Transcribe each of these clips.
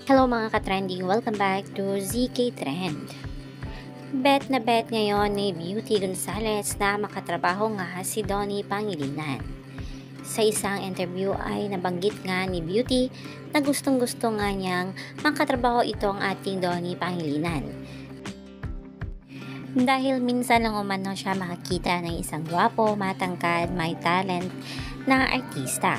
Hello mga ka-trending, welcome back to ZK Trend. Bet na bet ngayon ni Beauty Gonzalez na makatrabaho nga si Donnie Pangilinan. Sa isang interview ay nabanggit nga ni Beauty na gustong-gusto nga niyang makatrabaho itong ating Donnie Pangilinan. Dahil minsan lang umano siya makakita ng isang gwapo, matangkad, may talent na artista.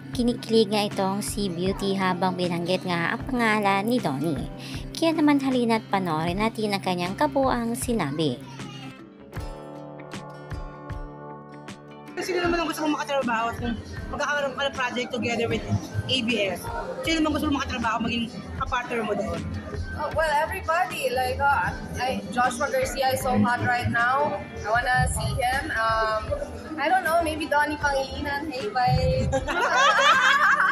Kinikilig nga itong si Beauty habang binanggit nga ang pangalan ni Donnie. Kaya naman halina't panoorin natin ang kanyang kabuang sinabi. Sino naman ang gusto mong makatrabaho kung magkakaroon ka ng project together with ABS? Sino naman gusto mong makatrabaho maging kapartner mo doon? Oh, well, everybody, like Joshua Garcia is so hot right now. I wanna see him. I don't know, maybe Donnie Pangilinan. Hey, bye.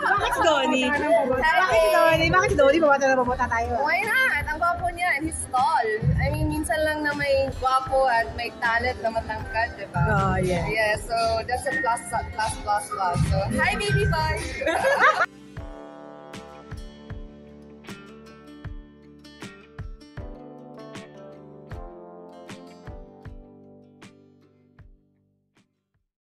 Bakit si Donnie? Hi, Bakit si Donnie? Bakit si Donnie? Babata tayo. Why not? Ang gwapo niya and he's tall. I mean, minsan lang na may gwapo at may talent na matangkad, di ba? Oh, yeah. Yeah, so that's a plus. So, hi, baby, bye.